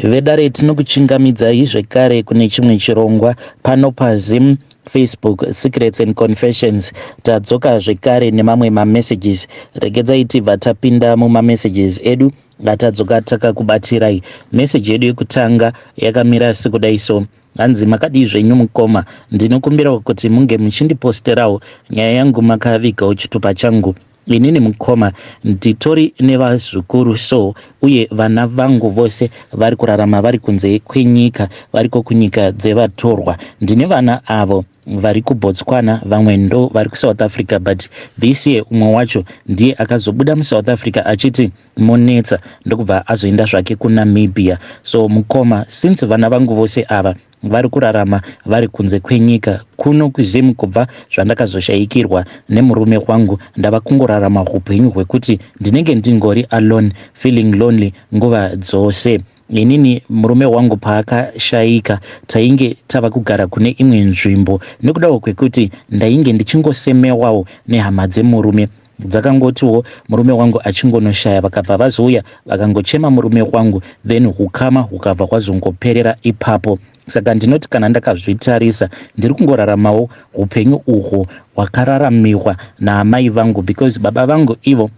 Vedare tinokuchingamidzai zvekare kune chimwe chirongwa pano paZim Facebook Secrets and Confessions. Tadzoka zvekare nemamwe mamessages. Regedzai tibva tapinda mumamessages edu atadzoka takakubatirai. Message yedu yekutanga yakamira sekudai so: hanzi makadii zvenyu mukoma, ndinokumbira kuti munge muchindiposterawo nyaya yangu makavigawo chitupa changu. Inini mukoma nditori nevazukuru so uye vana vangu vose vari kurarama vari kunze kwenyika, variko kunyika dzevatorwa. Ndine vana avo vari kuBotswana, vamwe ndo vari kuSouth Africa, but this year umwe wacho ndiye akazobuda muSouth Africa achiti monetsa ndokubva azoenda zvake kuNamibia. So mukoma, since vana vangu vose ava vari kurarama vari kunze kwenyika, kuno kuZim kubva zvandakazoshayikirwa nemurume wangu, ndava kungorarama upenyu hwekuti ndinenge ndingori alone, feeling lonely nguva dzose. Inini murume wangu paakashayika tainge tava kugara kune imwe nzvimbo nekudawo kwekuti ndainge ndichingosemewawo nehama dzemurume. Dzakangotiwo murume wangu achingonoshaya, vakabva vazouya vakangochema murume wangu, then hukama hukabva kwazongoperera ipapo. Saka ndinoti kana ndakazvitarisa ndiri kungoraramawo upenyu uhwo hwakararamiwa naamai vangu, because baba vangu ivo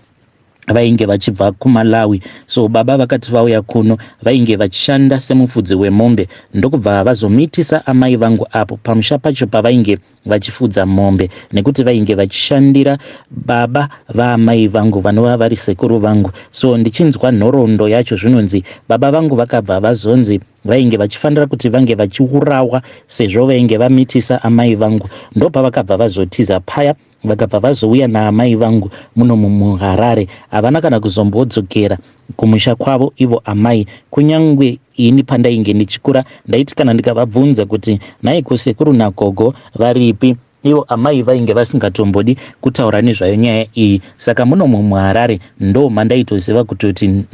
vainge vachibva kuMalawi. So baba vakati vauya kuno vainge vachishanda semufudzi wemombe, ndokubva vazomitisa amai vangu apo pamusha pacho pavainge vachifudza mombe, nekuti vainge vachishandira baba vaamai vangu vanova vari sekuru vangu. So ndichinzwa nhoroondo yacho zvinonzi baba vangu vakabva vazonzi vainge vachifanira kuti vange vachiurawa sezvo vainge vamitisa amai vangu. Ndopa vakabva vazotiza paya, vakabva vazouya naamai vangu muno muHarare. Havana kana kuzombodzokera kumusha kwavo ivo amai. Kunyangwe ini pandainge ndichikura ndaiti kana ndikavabvunza kuti nhai kusekuru nagogo varipi, ivo amai vainge vasingatombodi kutaura nezvayo nyaya iyi. Saka muno muHarare ndo mandaitoziva kutoti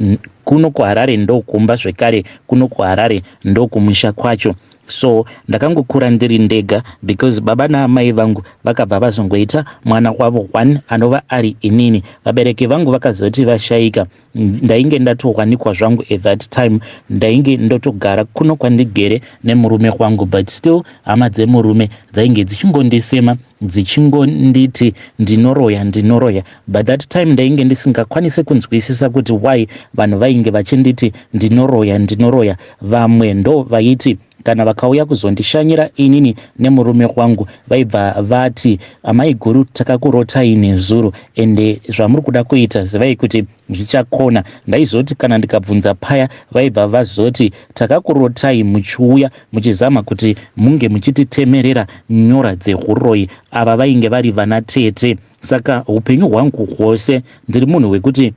kuno kuHarare ndo kumba zvekare, kuno kuHarare ndo kumusha kwacho. So ndakangokura ndiri ndega, because baba naamai vangu vakabva vazongoita mwana wavo one anova ari inini. Vabereki vangu vakazoti vashayika, ndainge ndatowanikwa zvangu at that time, ndainge ndotogara kuno kwandigere nemurume wangu, but still hama dzemurume dzainge dzichingondisema dzichingonditi ndinoroya. But that time ndainge ndisingakwanisi kunzwisisa kuti why vanhu vainge vachinditi ndinoroya. Vamwe ndo vaiti kana vakauya kuzondishanyira inini nemurume wangu vaibva vati, amai guru takakurotai nezuro ende zvamuri kuda kuita zivai kuti zvichakona. Ndaizoti kana ndikabvunza paya vaibva vazoti takakurotai muchiuya muchizama kuti munge muchititemerera nyora dzehuroi. Ava vainge vari vana tete. Saka upenyu hwangu hwose ndiri munhu wekuti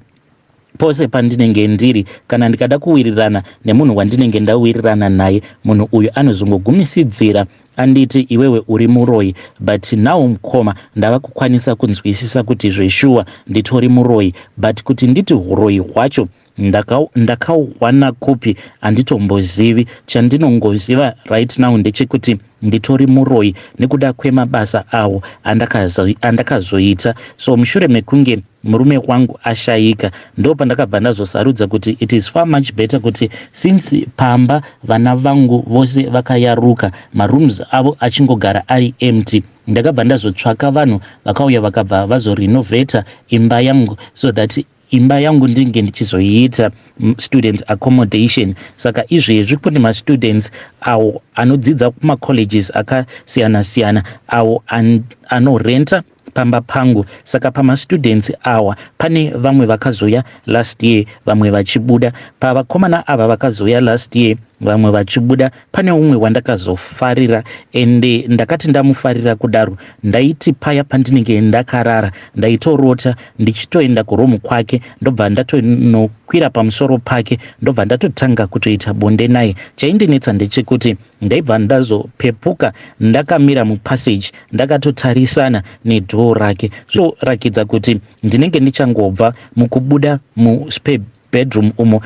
pose pandinenge ndiri, kana ndikada kuwirirana nemunhu wandinenge ndawirirana naye, munhu uyu anozongogumisidzira anditi iwewe uri muroi. But now mukoma ndava kukwanisa kunzwisisa kuti zveshuwa nditori muroi, but kuti nditi huroi hwacho ndakauwana kupi handitombozivi. Chandinongoziva right now ndechekuti nditori muroi nekuda kwemabasa awo andakazoita. So mushure mekunge murume wangu ashayika, ndo pandakabva ndazosarudza kuti it is far much better kuti since pamba vana vangu vose vakayaruka, marooms avo achingogara ari empty, ndakabva ndazotsvaka vanhu vakauya vakabva vazorenovata imba yangu, so that imba yangu ndinge ndichizoiita student accommodation. Saka izvezvi kune mastudents awo anodzidza kumacolleges akasiyana-siyana awo anorenta pamba pangu. Saka pamastudents awa pane vamwe vakazoya last year vamwe vachibuda. Pavakomana ava vakazoya last year vamwe vachibuda, pane umwe wandakazofarira, ende ndakati ndamufarira kudaro ndaiti paya pandinenge ndakarara ndaitorota ndichitoenda kuromu kwake, ndobva ndatonokwira pamusoro pake, ndobva ndatotanga kutoita bonde naye. Chaindinetsa ndechekuti ndaibva ndazopepuka ndakamira mupassage ndakatotarisana nedhoo rake, zvorakidza kuti ndinenge ndichangobva mukubuda muspare bedroom umo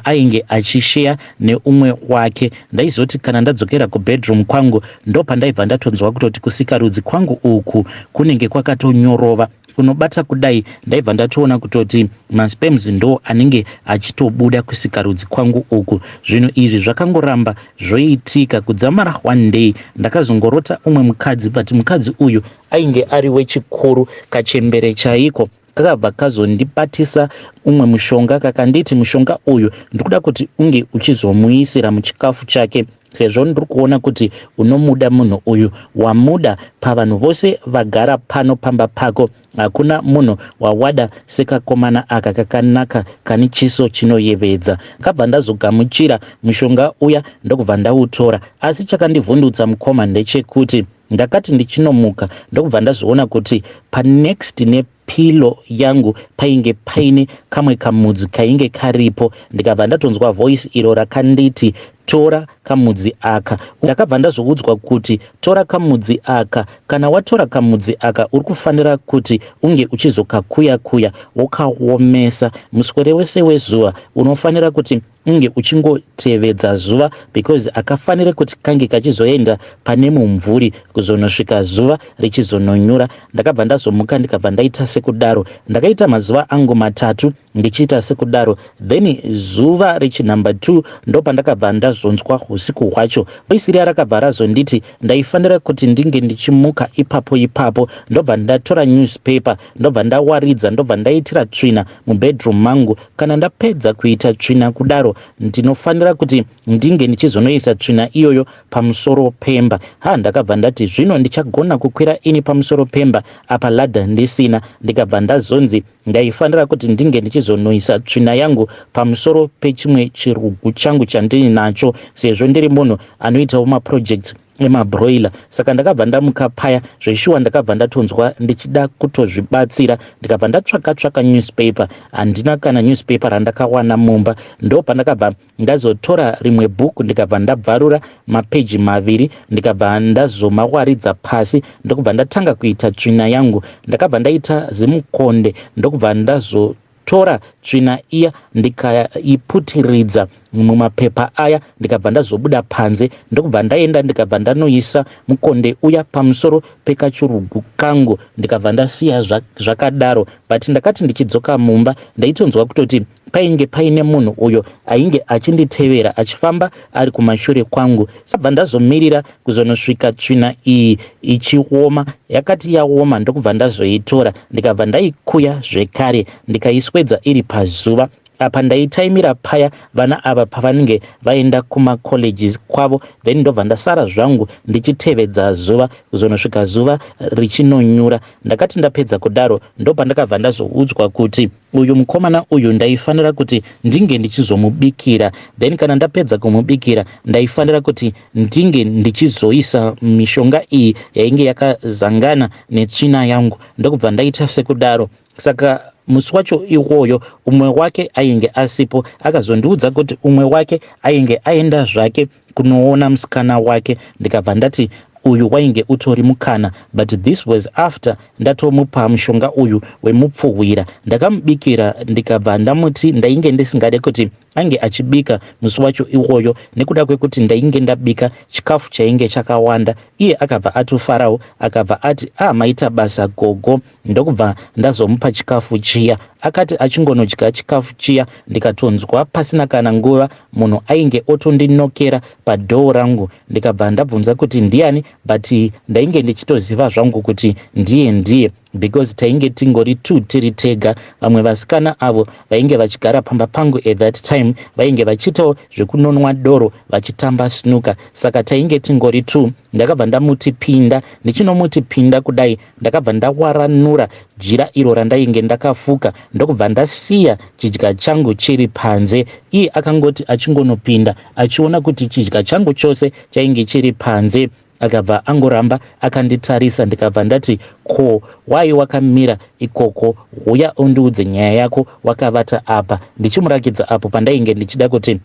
ainge achishare neumwe wake. Ndaizoti kana ndadzokera kubedroom kwangu ndo pandaibva ndatonzwa kutoti kusikarudzi kwangu uku kunenge kwakatonyorova kunobata kudai. Ndaibva ndatoona kutoti masperms ndo anenge achitobuda kusikarudzi kwangu uku. Zvinhu izvi zvakangoramba zvoitika kudzamara one day ndakazongorota umwe mukadzi, but mukadzi uyu ainge ari wechikuru kachembere chaiko. Kakabva kazondibatisa umwe mushonga kakanditi mushonga uyu ndikuda kuti unge uchizomuisira muchikafu chake, sezvo ndiri kuona kuti unomuda munhu uyu, wamuda pavanhu vose vagara pano pamba pako. Hakuna munhu wawada sekakomana aka kakanaka kane chiso chinoyevedza. Ndakabva ndazogamuchira mushonga uya ndokubva ndautora, asi chakandivhundutsa mukoma ndechekuti ndakati ndichinomuka ndokubva ndazoona kuti panext nepilo yangu painge paine kamwe kamudzi kainge karipo. Ndikabva ndatonzwa voice iro rakanditi tora kamudzi aka. Ndakabva ndazoudzwa kuti tora kamudzi aka, kana watora kamudzi aka uri kufanira kuti unge uchizokakuya kuya wokaomesa muswere wese wezuva. Unofanira kuti unge uchingotevedza zuva, because akafanire kuti kange kachizoenda pane mumvuri kuzonosvika zuva richizononyura. Ndakabva ndazomuka ndikabva ndaita sekudaro. Ndakaita mazuva angu 3 ndichiita sekudaro, then zuva rechinumber 2 ndo pandakabva ndazonzwa usiku hwacho voice riya rakabva razonditi ndaifanira kuti ndinge ndichimuka ipapo. Ndobva ndatora newspaper ndobva ndawaridza, ndobva ndaitira tsvina mubedroom mangu. Kana ndapedza kuita tsvina kudaro ndinofanira kuti ndinge ndichizonoisa tsvina iyoyo pamusoro pemba. Ndakabva ndati zvino ndichagona kukwira ini pamusoro pemba apa ladha ndisina. Ndikabva ndazonzi ndaifanira kuti ndinge ndichizonoisa tsvina yangu pamusoro pechimwe chirugu changu chandini nacho, sezvo ndiri munhu anoitawo maprojects emabroiler. Saka ndakabva ndamuka paya zveshuwa, ndakabva ndatonzwa ndichida kutozvibatsira. Ndikabva ndatsvaka newspaper, handina kana newspaper randakawana mumba. Ndo pandakabva ndazotora rimwe bhuku ndikabva ndabvarura mapeji 2 ndikabva ndazomawaridza pasi ndokubva ndatanga kuita tsvina yangu. Ndakabva ndaita zimukonde ndokubva ndazotora tsvina iya ndikaiputiridza mumapepa aya ndikabva ndazobuda panze ndokubva ndaenda ndikabva ndanoisa mukonde uya pamusoro pekachurugu kangu ndikabva ndasiya zvakadaro. But ndakati ndichidzoka mumba ndaitonzwa kutoti painge paine munhu uyo ainge achinditevera achifamba ari kumashure kwangu. Sabva ndazomirira kuzonosvika tsvina iyi ichioma. Yakati yaoma ndokubva ndazoitora ndikabva ndaikuya zvekare ndikaiswedza iri pazuva. Apa ndaitaimira paya vana ava pavanenge vaenda kumacolleges kwavo, then ndobva ndasara zvangu ndichitevedza zuva kuzonosvika zuva richinonyura. Ndakati ndapedza kudaro ndo pandakabva ndazoudzwa kuti uyu mukomana uyu ndaifanira kuti ndinge ndichizomubikira, then kana ndapedza kumubikira ndaifanira kuti ndinge ndichizoisa mishonga iyi yainge yakazangana netsvina yangu. Ndokubva ndaita sekudaro. Saka musi wacho iwoyo umwe wake ainge asipo, akazondiudza kuti umwe wake ainge aenda zvake kunoona musikana wake. Ndikabva ndati uyu wainge utori mukana, but this was after ndatomupa mushonga uyu wemupfuhwira. Ndakamubikira ndikabva ndamuti ndainge ndisingade kuti ange achibika musi wacho iwoyo nekuda kwekuti ndainge ndabika chikafu chainge chakawanda. Iye akabva atofarawo akabva ati maita basa gogo. Ndokubva ndazomupa chikafu chiya. Akati achingonodya chikafu chiya ndikatonzwa pasina kana nguva munhu ainge otondinokera padhoo rangu. Ndikabva ndabvunza kuti ndiani, but ndainge ndichitoziva zvangu kuti ndiye because tainge tingori 2 tiri tega. Vamwe vasikana avo vainge vachigara pamba pangu at that time vainge vachitawo zvekunonwa doro vachitamba snooker. Saka tainge tingori 2. Ndakabva ndamuti pinda. Ndichinomuti pinda kudai ndakabva ndawaranura jira iro randainge ndakafuka ndokubva ndasiya chidya changu chiri panze. Iye akangoti achingonopinda achiona kuti chidya changu chose chainge chiri panze akabva angoramba akanditarisa. Ndikabva ndati ko wai wakamira ikoko, uya undiudze nyaya yako wakavata apa. Ndichimurakidza apo pandainge ndichida kuti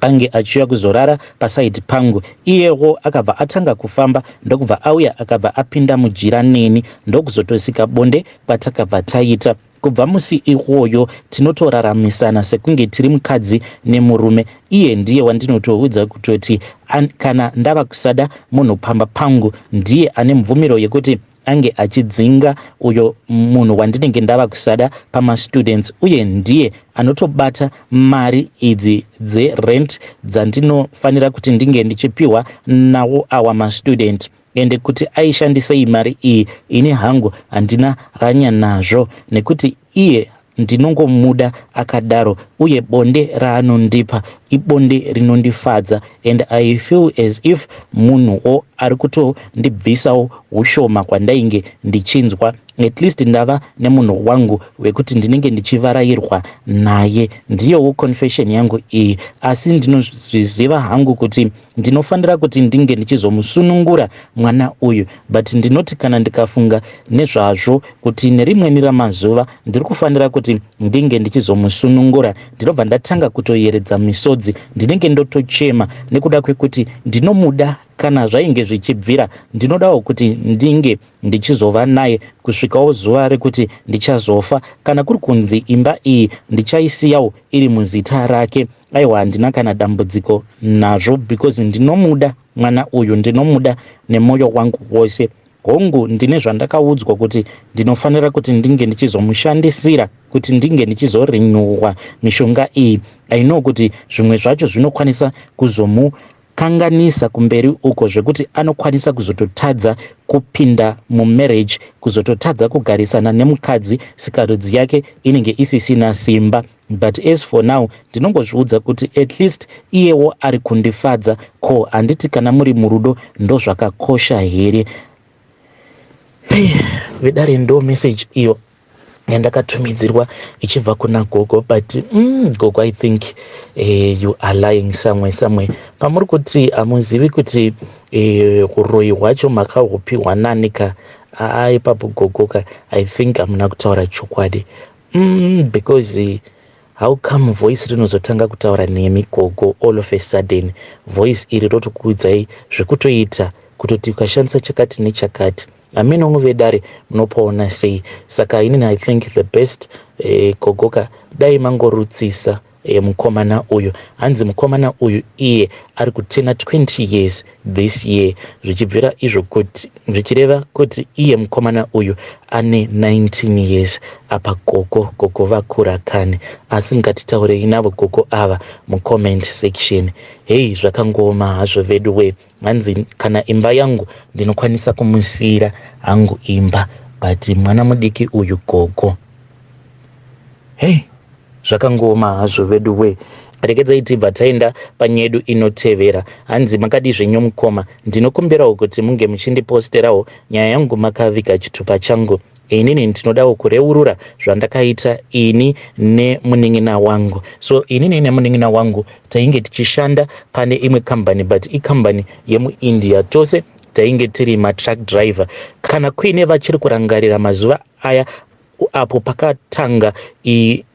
ange achiuya kuzorara pasaidi pangu. Iyewo akabva atanga kufamba ndokubva auya akabva apinda mujira neni ndokuzotosika bonde patakabva taita. kubva musi iwoyo tinotoraramisana sekunge tiri mukadzi nemurume. Iye ndiye wandinotoudza kutoti kana ndava kusada munhu pamba pangu ndiye ane mvumiro yekuti ange achidzinga uyo munhu wandinenge ndava kusada pamastudents, uye ndiye anotobata mari idzi dzerent dzandinofanira kuti ndinge ndichipiwa nawo awa mastudent. Ende kuti aishandisei mari iyi ini hangu handina ranya nazvo, nekuti iye ndinongomuda akadaro, uye bonde raanondipa ibonde rinondifadza, and I feel as if munhuwo ari kutondibvisawo ushoma kwandainge ndichinzwa. At least ndava nemunhu wangu wekuti ndinenge ndichivarairwa naye. Ndiyowo confession yangu iyi, asi ndinozviziva hangu kuti ndinofanira kuti ndinge ndichizomusunungura mwana uyu, but ndinoti kana ndikafunga nezvazvo kuti nerimweni ramazuva ndiri kufanira kuti ndinge ndichizomusunungura, ndinobva ndatanga kutoyeredza misodzi, ndinenge ndotochema nekuda kwekuti ndinomuda. Kana zvainge zvichibvira ndinodawo kuti ndinge ndichizova naye kusvikawo zuva rekuti ndichazofa, kana kuri kunzi imba iyi ndichaisiyawo iri muzita rake. Aiwa, handina kana dambudziko nazvo, because ndinomuda mwana uyu, ndinomuda nemwoyo wangu wose. Hongu ndine zvandakaudzwa kuti ndinofanira kuti ndinge ndichizomushandisira kuti ndinge ndichizorinyuwa mishonga iyi. I know kuti zvimwe zvacho zvinokwanisa kuzomukanganisa kumberi uko, zvekuti anokwanisa kuzototadza kupinda mumarriage, kuzototadza kugarisana nemukadzi sikarudzi yake inenge isisina simba. But as for now ndinongozviudza kuti at least iyewo ari kundifadza. Ko, handiti kana muri murudo ndo zvakakosha here? Vedare ndo message iyo yandakatumidzirwa ichibva kuna Gogo, but Gogo, I think you are lying somewhere. Pamuri kuti hamuzivi kuti uroi hwacho makahupiwa nanika ipapo Gogoka, I think hamuna kutaura chokwadi. Because how come voice rinozotanga kutaura nemi Gogo all of a sudden? Voice iri rotokuudzai zvekutoita kutoti ukashandisa chakati nechakati. Amene unovedare munopaona sei? Saka inini I think the best Gogoka dai mangorutsisa mukomana uyu. Hanzi mukomana uyu iye ari kutena 20 years this year, zvichibvira izvo kuti zvichireva kuti iye mukomana uyu ane 19 years. Apa Gogo vakura kane, asi ngatitaurei navo Gogo ava mucomment section. Hei, zvakangoma hazvo vedu we. Hanzi kana imba yangu ndinokwanisa kumusira hangu imba, but mwana mudiki uyu Gogo, hei, zvakangoma hazvo vedu we. Regedzai tibva taenda panyedu inotevera. Hanzi makadi zvenyu mukoma, ndinokumbirawo kuti munge muchindiposterawo nyaya yangu makaviga chitupa changu. Inini ndinodawo kureurura zvandakaita ini nemuning'ina wangu. So inini nemuning'ina wangu tainge tichishanda pane imwe company, but ikambani yemuIndia. Tose tainge tiri matruck driver. Kana kuine vachiri kurangarira mazuva aya apo pakatanga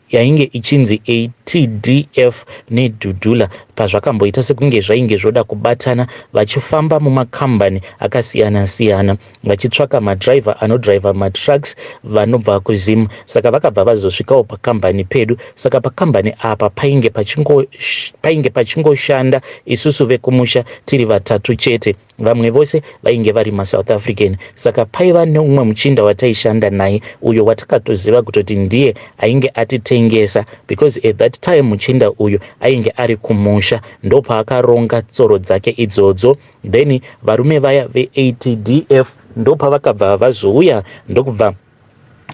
yainge ichinzi ATDF neDudula, pazvakamboita sekunge zvainge zvoda kubatana vachifamba mumakambani akasiyana siyana vachitsvaka madriver anodriver matrucks vanobva kuZim. Saka vakabva vazosvikawo pakambani pedu. Saka pakambani apa painge pachingoshanda isusu vekumusha tiri vatatu chete, vamwe vose vainge vari maSouth African. Saka paiva neumwe muchinda wataishanda naye uyo watakatoziva kutoti ndiye ainge atitengesa, because at that time muchinda uyo ainge ari kumusha, ndo paakaronga tsoro dzake idzodzo. Then varume vaya veATDF ndo pavakabva vazouya ndokubva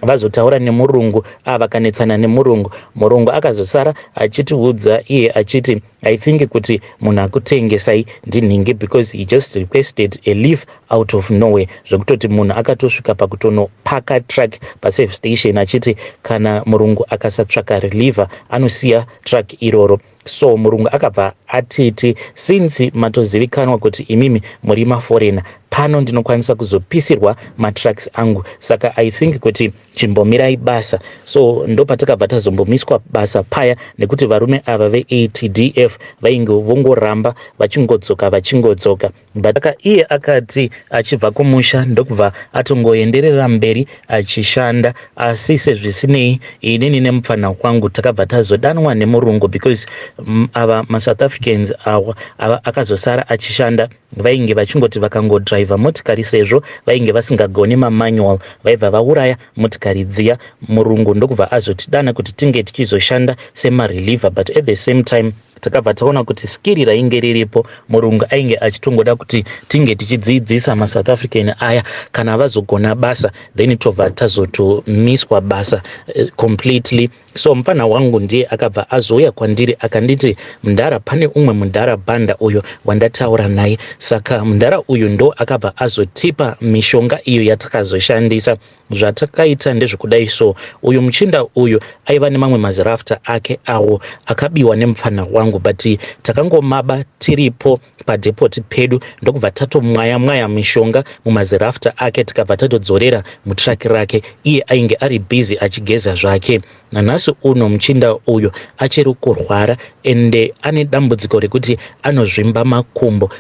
vazotaura nemurungu, vakanetsana nemurungu. Murungu akazosara achitiudza iye achiti I think kuti munhu akutengesai ndinhingi, because he just requested a leave out of nowhere, zvekutoti munhu akatosvika pakutonopaka truck pasafe station achiti kana murungu akasatsvaka reliever anosiya truck iroro. So murungu akabva atiti since matozivikanwa kuti imimi muri maforena, pano ndinokwanisa kuzopisirwa matracks angu. Saka I think kuti chimbomirai basa. So ndo patakabva tazombomiswa basa paya nekuti varume ava veATDF vainge vongoramba vachingodzoka. Bataka iye akati achibva kumusha ndokubva atongoenderera mberi achishanda, asi sezvisinei inini nemupfana wangu takabva tazodanwa nemurungu because ava maSouth Africans ava akazosara achishanda vainge vachingoti vakangodriva motikari sezvo vainge vasingagoni mamanual vaibva vauraya motikari dziya. Murungu ndokubva azotidana kuti tinge tichizoshanda semareliever, but at the same time takabva taona kuti skiri rainge riripo murungu ainge achitongoda kuti tinge tichidzidzisa maSouth African aya kana vazogona basa then tobva tazotomiswa basa completely. So mfana wangu ndiye akabva azouya kwandiri akanditi, Mundara, pane umwe Mundara Banda uyo wandataura naye. Saka Mundara uyu ndo akabva azotipa mishonga iyo yatakazoshandisa. Zvatakaita ndezvekudai. So uyu muchinda uyu aiva nemamwe mazirafta ake awo akabiwa nemufana wangu, but takangomaba tiripo padepoti pedu ndokubva tatomwaya mishonga mumazirafta ake tikabva tatodzorera mutraki rake. Iye ainge ari busy achigeza zvake. Nanhasi uno muchinda uyu achiri kurwara ende ane dambudziko rekuti anozvimba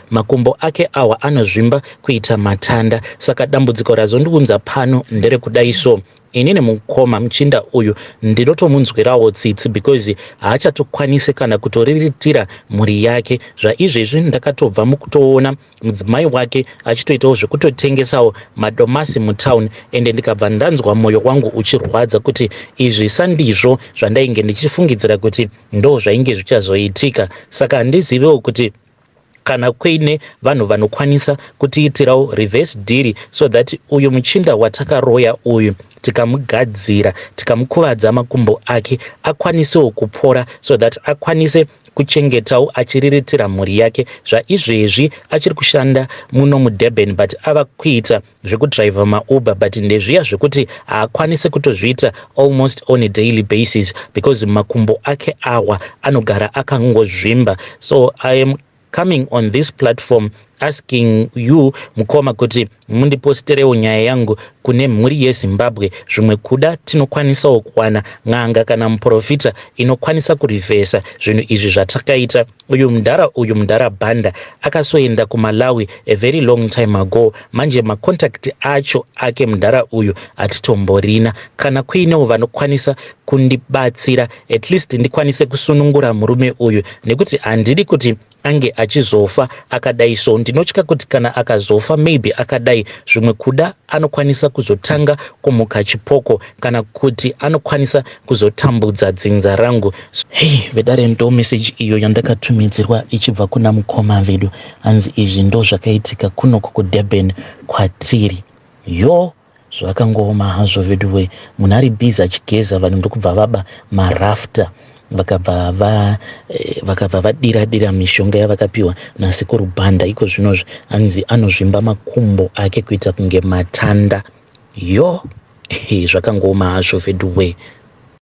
makumbo ake awa anozvimba kuita matanda. Saka dambudziko razondiunza pano nderekudai. So inini mukoma muchinda uyu ndinotomunzwirawo tsitsi because haachatokwanisi kana kutoriritira mhuri yake. Zvaizvezvi ndakatobva mukutoona mudzimai wake achitoitawo zvekutotengesawo madomasi mutown, ende ndikabva ndanzwa mwoyo wangu uchirwadza kuti izvi sandizvo zvandainge ndichifungidzira kuti ndo zvainge zvichazoitika. Saka handizivewo kuti kana kuine vanhu vanokwanisa kutiitirawo reverse deal so that uyu muchinda watakaroya uyu tikamugadzira tikamukuvadza makumbo ake akwanisewo kupora so that akwanise kuchengetawo achiriritira mhuri yake. Zvaizvezvi achiri kushanda muno muDurban but ava kuita zvekudriva mauber, but ndezviya zvekuti haakwanisi kutozviita almost on a daily basis because makumbo ake awa anogara akangozvimba. So I am coming on this platform asking you mukoma kuti mundiposterewo nyaya yangu kune mhuri yeZimbabwe. Zvimwe kuda tinokwanisawo kuwana n'anga kana muprofita inokwanisa kurivhesa zvinhu izvi zvatakaita. Uyu Mundara Banda akasoenda kuMalawi a very long time ago. Manje makontakti acho ake Mundara uyu atitomborina. Kana kuinewo vanokwanisa kundibatsira at least ndikwanise kusunungura murume uyu nekuti handidi kuti ange achizofa akadai. So ndinotya kuti kana akazofa maybe akadai zvimwe kuda anokwanisa kuzotanga kumuka chipoko kana kuti anokwanisa kuzotambudza dzinza rangu. Hey, vedare ndo message iyo yandakatumidzirwa ichibva kuna mukoma vedu. Hanzi izvi ndo zvakaitika kunoko kuDurban kwatiri. Yo, zvakangoma hazvo veduwe. Munhu ari busy achigeza, vanhu ndokubva vaba marafta vakabva vadira mishonga yavakapiwa nasekuru Banda. Iko zvinozvi hanzi anozvimba makumbo ake kuita kunge matanda. Yo, zvakangoma hazvo veduwe.